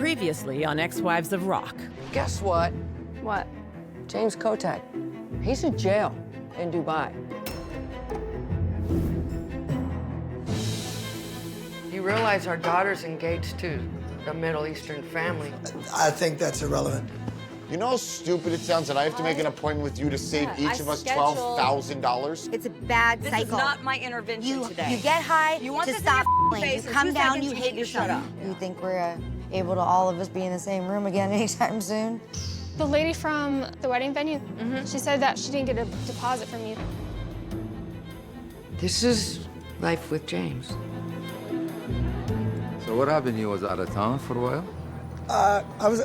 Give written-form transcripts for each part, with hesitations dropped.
Previously on Ex-Wives of Rock. Guess what? What? James Kotak. He's in jail in Dubai. You realize our daughter's engaged to a Middle Eastern family. I think that's irrelevant. You know how stupid it sounds that I have to make an appointment with you to save each of us $12,000? It's a bad cycle. This is not my intervention today. You get high You want to this stop in your face You in come 2 down, seconds, you hate you shut yourself. up. You think we're able to all of us be in the same room again anytime soon? The lady from the wedding venue, she said that she didn't get a deposit from you. This is life with James. So what happened? You was out of town for a while? I was.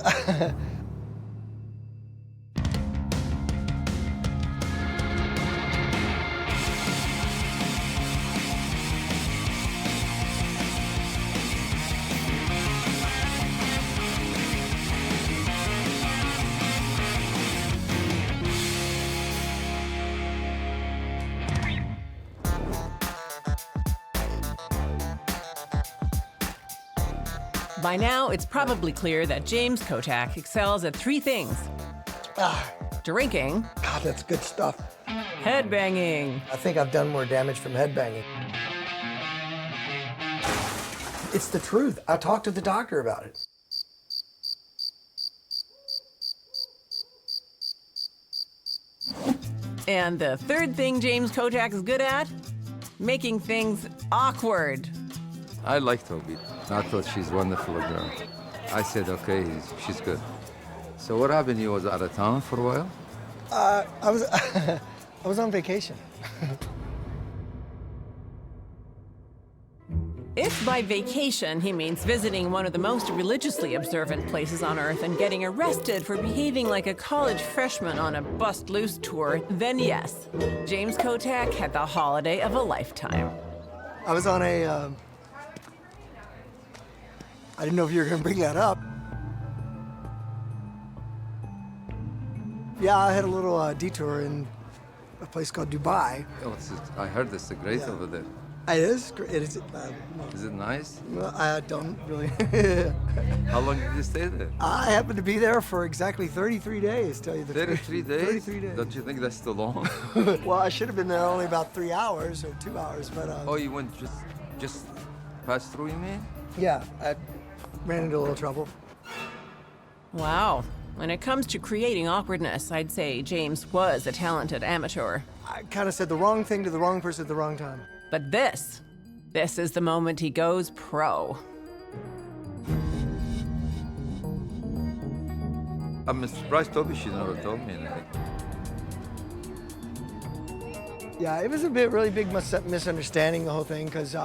By now, it's probably clear that James Kotak excels at 3 things. Drinking, God, that's good stuff. headbanging, I think I've done more damage from headbanging. It's the truth. I talked to the doctor about it. and the third thing James Kotak is good at, making things awkward. I like Toby. I thought she's a wonderful girl. I said, okay, she's good. So what happened? You was out of town for a while? I was, I was on vacation. If by vacation he means visiting one of the most religiously observant places on Earth and getting arrested for behaving like a college freshman on a bust loose tour, then yes, James Kotak had the holiday of a lifetime. I was on a, I didn't know if you were gonna bring that up. Yeah, I had a little detour in a place called Dubai. Oh, I heard it's great over there. It is great. It is. Is it nice? Well, I don't really. How long did you stay there? I happened to be there for exactly 33 days, tell you the truth. 33 days? 33 days. Don't you think that's too long? Well, I should have been there only about 3 hours or 2 hours, but Oh, you went just passed through, you mean? yeah, I ran into a little trouble. Wow. When it comes to creating awkwardness, I'd say James was a talented amateur. I kind of said the wrong thing to the wrong person at the wrong time. But this is the moment he goes pro. I'm surprised Toby, she never told me anything. Yeah, it was a really big misunderstanding, the whole thing, because,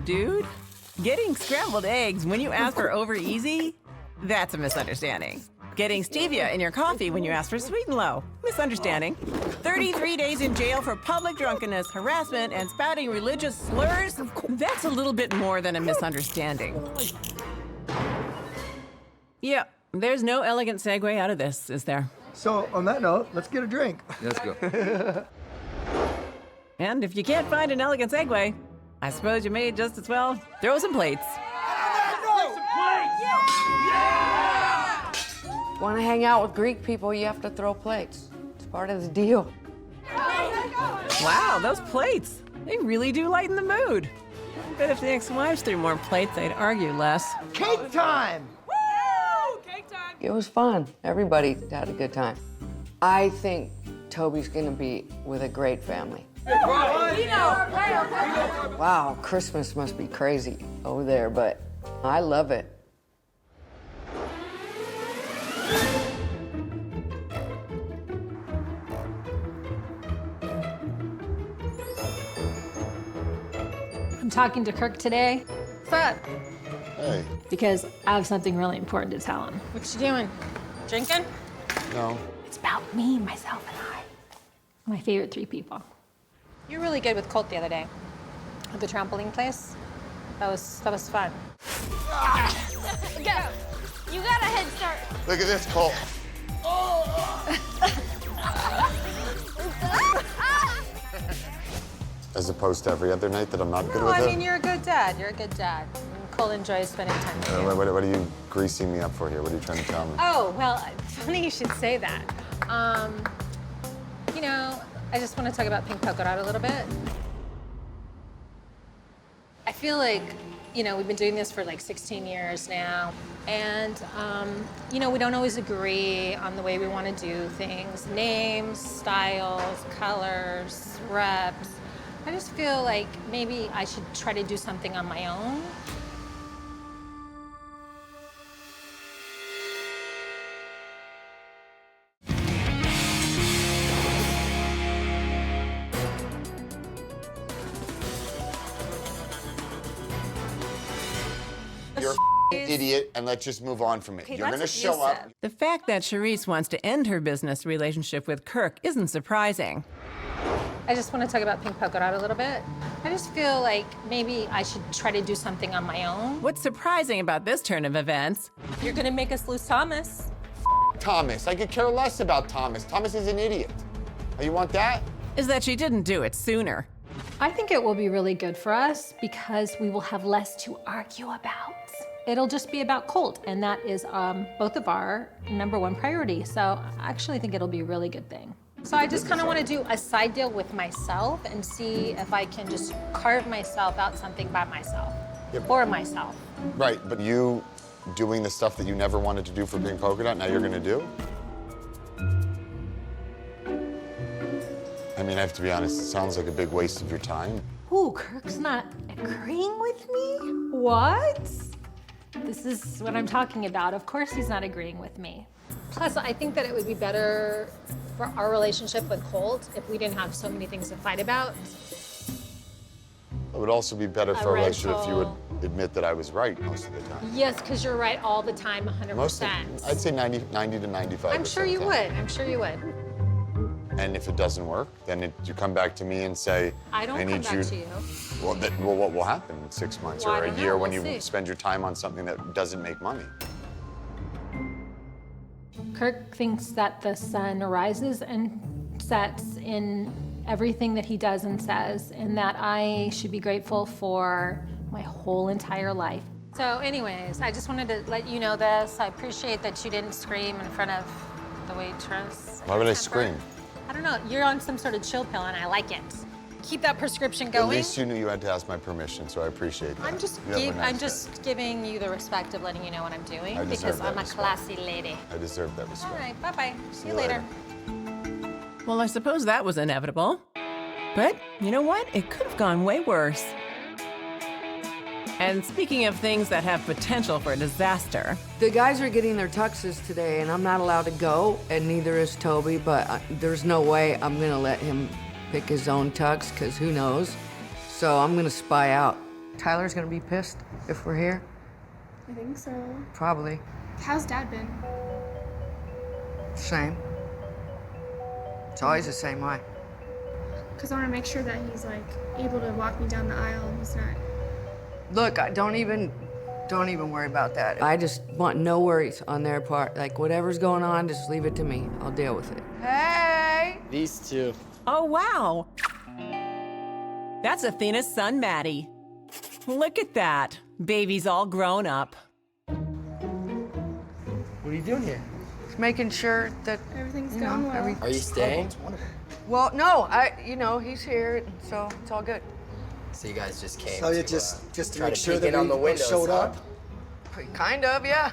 Dude? Getting scrambled eggs when you ask for over easy? That's a misunderstanding. Getting stevia in your coffee when you ask for sweet and low? Misunderstanding. 33 days in jail for public drunkenness, harassment, and spouting religious slurs? That's a little bit more than a misunderstanding. Yeah, there's no elegant segue out of this, is there? So, on that note, let's get a drink. Let's go. And if you can't find an elegant segue, I suppose you may just as well throw some plates. Want to hang out with Greek people, you have to throw plates. It's part of the deal. Wow, those plates. They really do lighten the mood. I bet if the ex-wives threw more plates, they'd argue less. Cake time! Woo! Cake time! It was fun. Everybody had a good time. I think Toby's gonna be with a great family. Wow, Christmas must be crazy over there, but I love it. I'm talking to Kirk today. What's up? Hey, Because I have something really important to tell him. What you doing? Drinking? no. It's about me, myself, and I. My favorite 3 people. You were really good with Colt the other day. At the trampoline place. That was fun. Go. You got a head start. Look at this, Cole. As opposed to every other night that I'm not good No, with I it. mean, you're a good dad. You're a good dad. Cole enjoys spending time with you. What are you greasing me up for here? What are you trying to tell me? Oh, well, funny you should say that. You know, I just want to talk about Pink Polka Dot a little bit. I feel like, you know, we've been doing this for like 16 years now, and, you know, we don't always agree on the way we want to do things. Names, styles, colors, reps. I just feel like maybe I should try to do something on my own. You're a idiot, and let's just move on from it. You're gonna show up. The fact that Sharise wants to end her business relationship with Kirk isn't surprising. I just want to talk about Pink Polka Dot a little bit. I just feel like maybe I should try to do something on my own. What's surprising about this turn of events You're gonna make us lose Thomas. Thomas, I could care less about Thomas. Thomas is an idiot. Oh, you want that? is that she didn't do it sooner. I think it will be really good for us because we will have less to argue about. It'll just be about Colt, and that is both of our #1 priority. So I actually think it'll be a really good thing. So I just kind of want to do a side deal with myself and see if I can just carve myself out something by myself, for myself. Right, but you doing the stuff that you never wanted to do for Pink Polka Dot, now you're gonna do? I mean, I have to be honest, it sounds like a big waste of your time. Ooh, Kirk's not agreeing with me? What? This is what I'm talking about. Of course he's not agreeing with me. Plus, I think that it would be better for our relationship with Colt if we didn't have so many things to fight about. It would also be better for our relationship if you would rental. admit that I was right most of the time. Yes, because you're right all the time, 100%. Most of, I'd say 90 to 95%. I'm sure you would. I'm sure you would. And if it doesn't work, then you come back to me and say, I don't come need back you. to you. Well, what will happen in 6 months Well, I or a don't year know. when We'll you see. spend your time on something that doesn't make money? Kirk thinks that the sun rises and sets in everything that he does and says, and that I should be grateful for my whole entire life. So anyways, I just wanted to let you know this. I appreciate that you didn't scream in front of the waitress. Why would I scream? I don't know. You're on some sort of chill pill, and I like it. Keep that prescription going. At least you knew you had to ask my permission, so I appreciate that. I'm just You have a nice day. giving you the respect of letting you know what I'm doing I deserve because that I'm a respect. classy lady. I deserve that respect. All right, bye-bye. See you you later. Well, I suppose that was inevitable. But you know what? It could have gone way worse. And speaking of things that have potential for disaster, The guys are getting their tuxes today, and I'm not allowed to go, and neither is Toby, but there's no way I'm gonna let him pick his own tux, because who knows? So I'm gonna spy out. Tyler's gonna be pissed if we're here? I think so. Probably. How's Dad been? Same. It's always the same way. Because I want to make sure that he's like able to walk me down the aisle and he's not. Look, don't even worry about that. I just want no worries on their part. Like, whatever's going on, just leave it to me. I'll deal with it. Hey! These two. oh wow! That's Athena's son, Maddie. Look at that. Baby's all grown up. What are you doing here? Just making sure that, Everything's you going know, well. Are you staying? Well, no, he's here, so it's all good. So you guys just came So you to, just to try make to sure peek that in on the we windows, showed huh? up. Kind of, yeah.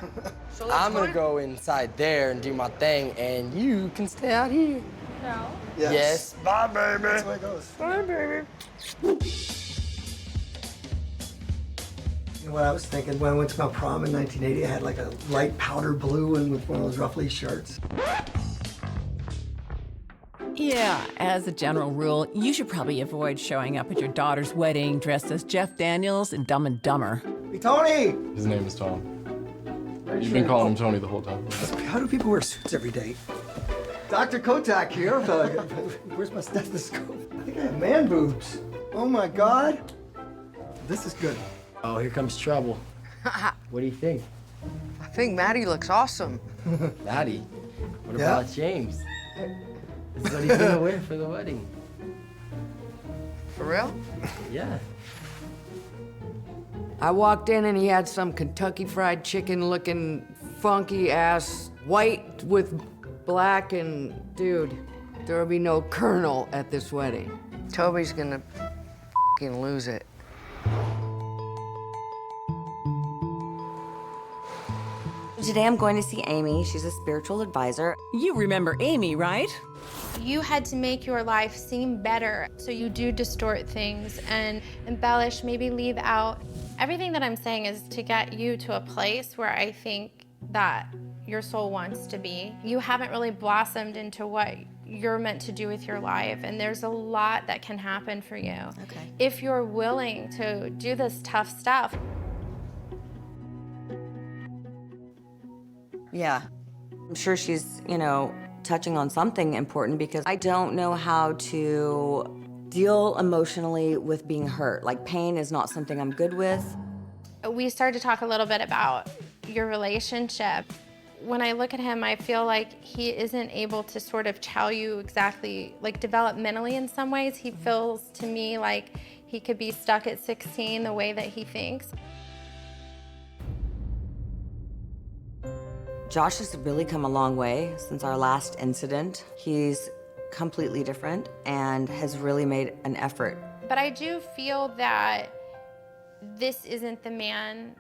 So let's I'm gonna go inside there and do my thing, and you can stay out here. No. Yes. Bye, baby. That's the way it goes. Bye, baby. You know what I was thinking when I went to my prom in 1980, I had like a light powder blue and with one of those ruffly shirts. Yeah, as a general rule, you should probably avoid showing up at your daughter's wedding dressed as Jeff Daniels in Dumb and Dumber. Hey, Tony! His name is Tom. You've been calling him Tony the whole time. How do people wear suits every day? Dr. Kotak here. Where's my stethoscope? I think I have man boobs. Oh my God. This is good. Oh, here comes trouble. What do you think? I think Maddie looks awesome. Maddie, what Yeah? about James? This is what he's gonna wear for the wedding. For real? Yeah. I walked in and he had some Kentucky Fried Chicken looking funky ass, white with black, and dude, there'll be no colonel at this wedding. Toby's gonna f***ing lose it. Today I'm going to see Amy. She's a spiritual advisor. You remember Amy, right? You had to make your life seem better, so you do distort things and embellish, maybe leave out. Everything that I'm saying is to get you to a place where I think that your soul wants to be. You haven't really blossomed into what you're meant to do with your life, and there's a lot that can happen for you. Okay. If you're willing to do this tough stuff. Yeah. I'm sure she's, you know, touching on something important because I don't know how to deal emotionally with being hurt. Like, pain is not something I'm good with. We started to talk a little bit about your relationship. When I look at him, I feel like he isn't able to sort of tell you exactly, like developmentally in some ways, he feels to me like he could be stuck at 16 the way that he thinks. Josh has really come a long way since our last incident. He's completely different and has really made an effort. But I do feel that this isn't the man,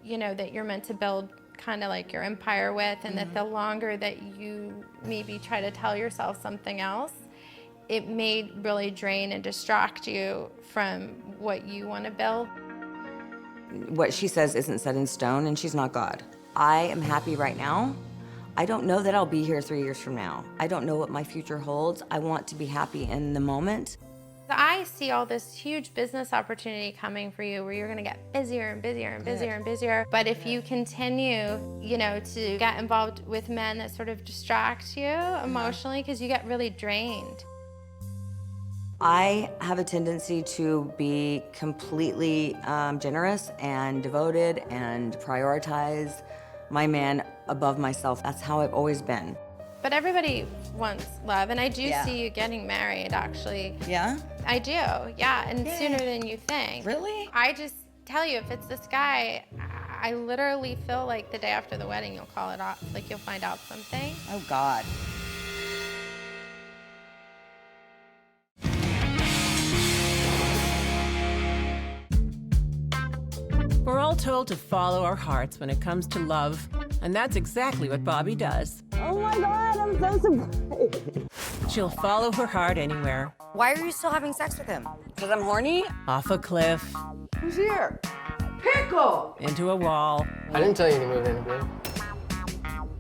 you know, that you're meant to build kind of like your empire with, and that the longer that you maybe try to tell yourself something else, it may really drain and distract you from what you want to build. What she says isn't set in stone, and she's not God. I am happy right now. I don't know that I'll be here 3 years from now. I don't know what my future holds. I want to be happy in the moment. I see all this huge business opportunity coming for you where you're gonna get busier and busier and busier and busier. But if you continue, you know, to get involved with men that sort of distract you emotionally, because you get really drained. I have a tendency to be completely generous and devoted and prioritize my man above myself. That's how I've always been. But everybody wants love, and I do see you getting married, actually. Yeah? I do, yeah, and sooner than you think. Really? I just tell you, if it's this guy, I literally feel like the day after the wedding, you'll call it off, like you'll find out something. Oh, God. We're all told to follow our hearts when it comes to love, and that's exactly what Bobbie does. Oh my God, I'm so surprised. She'll follow her heart anywhere. Why are you still having sex with him? Because I'm horny? Off a cliff, Who's here? Pickle! into a wall, I didn't tell you to move in, bro.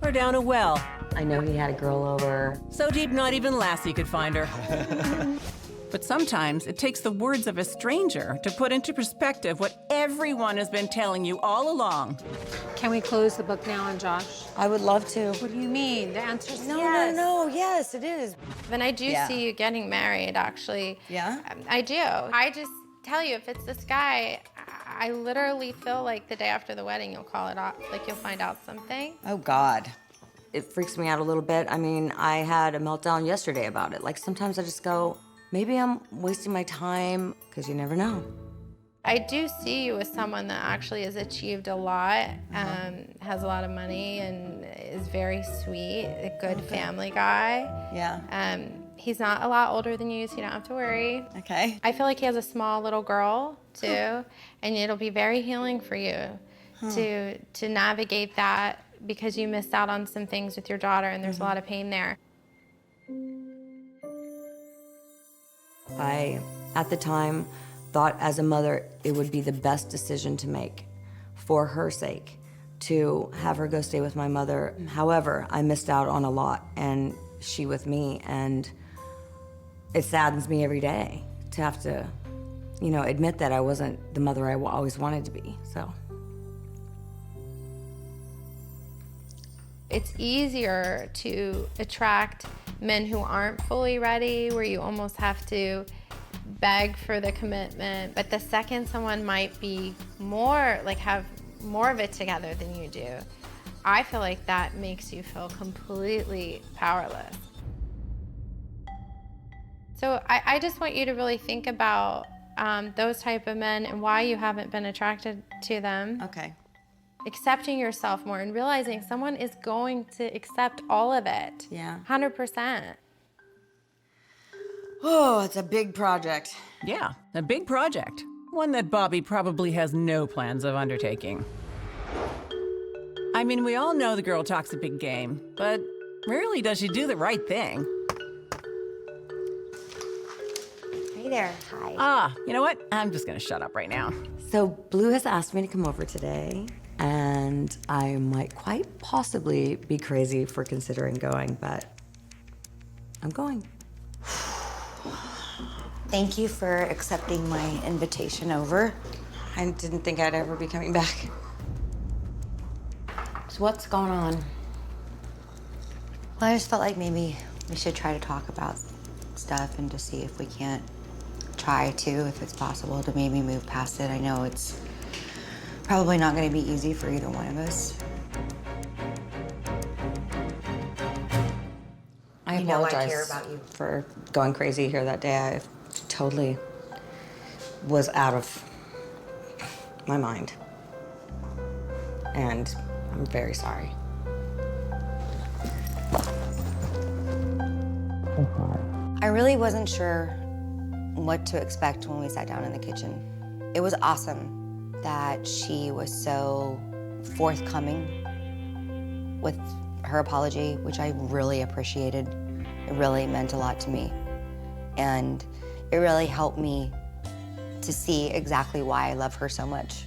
or down a well. I know he had a girl over. So deep not even Lassie could find her. But sometimes it takes the words of a stranger to put into perspective what everyone has been telling you all along. Can we close the book now on Josh? I would love to. What do you mean? The answer's No, yes. no, yes, it is. And I do see you getting married, actually. Yeah? I do. I just tell you, if it's this guy, I literally feel like the day after the wedding, you'll call it off, like you'll find out something. Oh, God. It freaks me out a little bit. I mean, I had a meltdown yesterday about it. Like, sometimes I just go, maybe I'm wasting my time, because you never know. I do see you as someone that actually has achieved a lot, has a lot of money, and is very sweet, a good family guy. Yeah. He's not a lot older than you, so you don't have to worry. Okay. I feel like he has a small little girl, too, and it'll be very healing for you to navigate that, because you missed out on some things with your daughter, and there's a lot of pain there. I, at the time, thought as a mother it would be the best decision to make for her sake to have her go stay with my mother. However, I missed out on a lot, and she with me, and it saddens me every day to have to, you know, admit that I wasn't the mother I always wanted to be, so. It's easier to attract men who aren't fully ready, where you almost have to beg for the commitment. But the second someone might be more, like have more of it together than you do, I feel like that makes you feel completely powerless. So I just want you to really think about those type of men and why you haven't been attracted to them. Okay. Accepting yourself more and realizing someone is going to accept all of it. Yeah. 100%. Oh, it's a big project. Yeah, a big project. One that Bobbie probably has no plans of undertaking. I mean, we all know the girl talks a big game, but rarely does she do the right thing. Hey there. Hi. Ah, you know what? I'm just gonna shut up right now. So Blue has asked me to come over today, and I might quite possibly be crazy for considering going, but I'm going. Thank you for accepting my invitation over. I didn't think I'd ever be coming back. So what's going on? Well, I just felt like maybe we should try to talk about stuff and to see if we can't try to, if it's possible, to maybe move past it. I know it's probably not going to be easy for either one of us. I You know I apologize care about you. for going crazy here that day. I totally was out of my mind. And I'm very sorry. I really wasn't sure what to expect when we sat down in the kitchen. It was awesome that she was so forthcoming with her apology, which I really appreciated. It really meant a lot to me. And it really helped me to see exactly why I love her so much.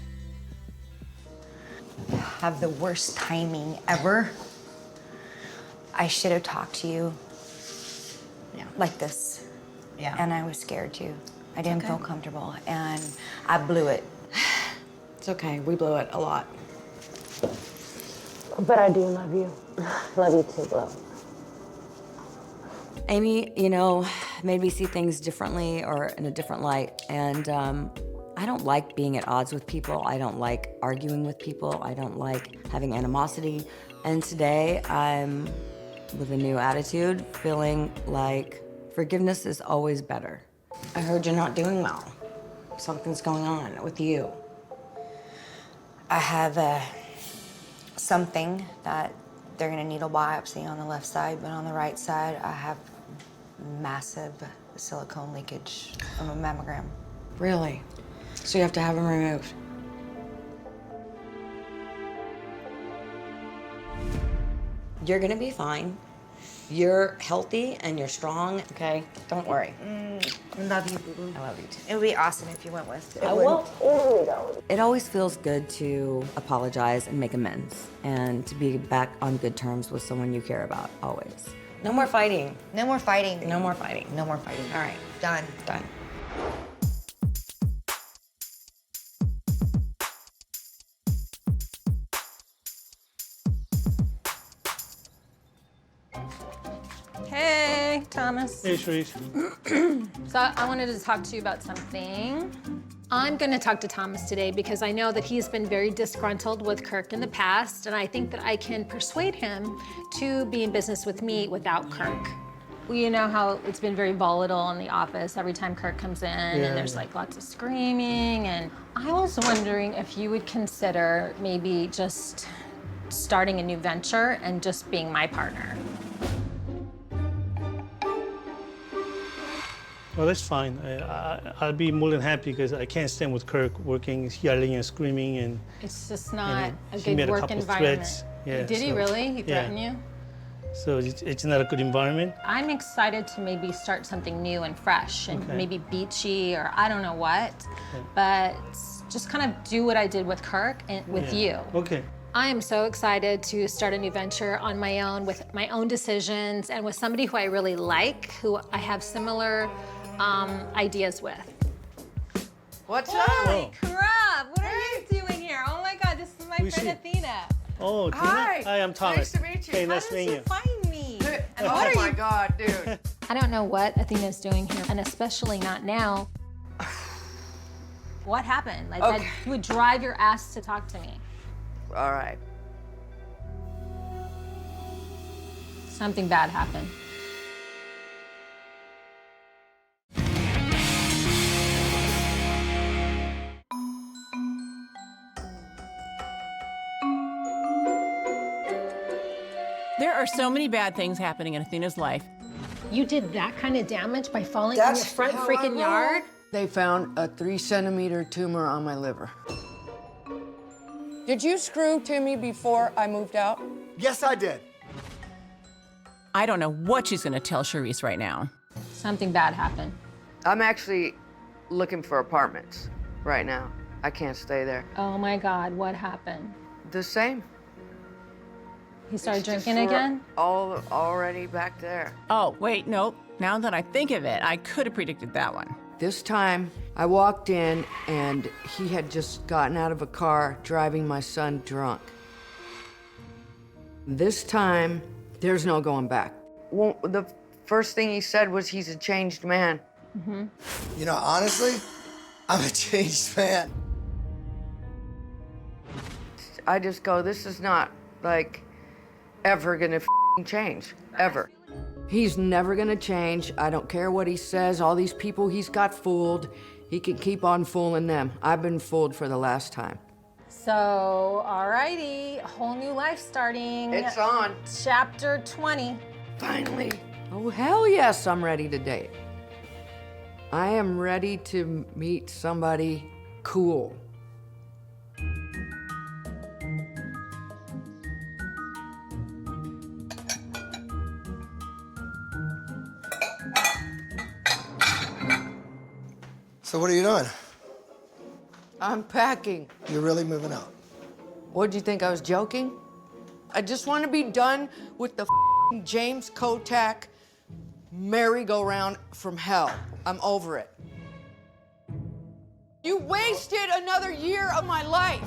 Have the worst timing ever. I should have talked to you like this. Yeah. And I was scared too. I didn't feel comfortable and I blew it. It's okay, we blew it a lot. But I do love you. Love you too, Blue. Amy, you know, made me see things differently or in a different light. And I don't like being at odds with people. I don't like arguing with people. I don't like having animosity. And today I'm with a new attitude, feeling like forgiveness is always better. I heard you're not doing well. Something's going on with you. I have something that they're gonna need a biopsy on the left side, but on the right side, I have massive silicone leakage from a mammogram. Really? So you have to have them removed? You're gonna be fine. You're healthy and you're strong, okay? Don't worry. I love you, boo-boo. I love you too. It would be awesome if you went with. I will. It always feels good to apologize and make amends and to be back on good terms with someone you care about, always. No more fighting. No more fighting. No more fighting. No more fighting. All right. Done. Done. Hey, Thomas. Hey, Sharise. So I wanted to talk to you about something. I'm going to talk to Thomas today because I know that he's been very disgruntled with Kirk in the past, and I think that I can persuade him to be in business with me without Kirk. Well, you know how it's been very volatile in the office every time Kirk comes in, and there's like lots of screaming, and I was wondering if you would consider maybe just starting a new venture and just being my partner. Well, that's fine. I'll be more than happy because I can't stand with Kirk working, yelling and screaming, and It's just not a he made good a work couple environment. threats. Yeah, Did he so- really? He threatened you? So it's not a good environment. I'm excited to maybe start something new and fresh and Okay. maybe beachy or I don't know what, but just kind of do what I did with Kirk and with you. Okay. I am so excited to start a new venture on my own with my own decisions and with somebody who I really like, who I have similar ideas with. What's Holy up? crap! What are you doing here? Oh my God, this is my Who's friend Athena. Oh, Tina? Hi. Hi, I'm Thomas. Nice to meet you. Hey, How nice did meeting you you. find me? Oh my God, dude. I don't know what Athena's doing here, and especially not now. What happened? Like that you would drive your ass to talk to me. All right. Something bad happened. There are so many bad things happening in Athena's life. You did that kind of damage by falling in your front how I freaking roll. yard? They found a 3-centimeter tumor on my liver. Did you screw Timmy before I moved out? Yes, I did. I don't know what she's gonna tell Sharise right now. Something bad happened. I'm actually looking for apartments right now. I can't stay there. Oh my God, what happened? The same. He started It's just drinking for again? Already back there. Oh, wait, nope. Now that I think of it, I could have predicted that one. This time, I walked in and he had just gotten out of a car driving my son drunk. This time, there's no going back. Well, the first thing he said was he's a changed man. You know, honestly, I'm a changed man. I just go, this is not, like, ever gonna change, ever. He's never gonna change. I don't care what he says. All these people he's got fooled, he can keep on fooling them. I've been fooled for the last time. So, alrighty, a whole new life starting. It's on. Chapter 20. Finally. Oh, hell yes, I'm ready to date. I am ready to meet somebody cool. So what are you doing? I'm packing. You're really moving out. What'd you think, I was joking? I just want to be done with the James Kotak merry-go-round from hell. I'm over it. You wasted another year of my life.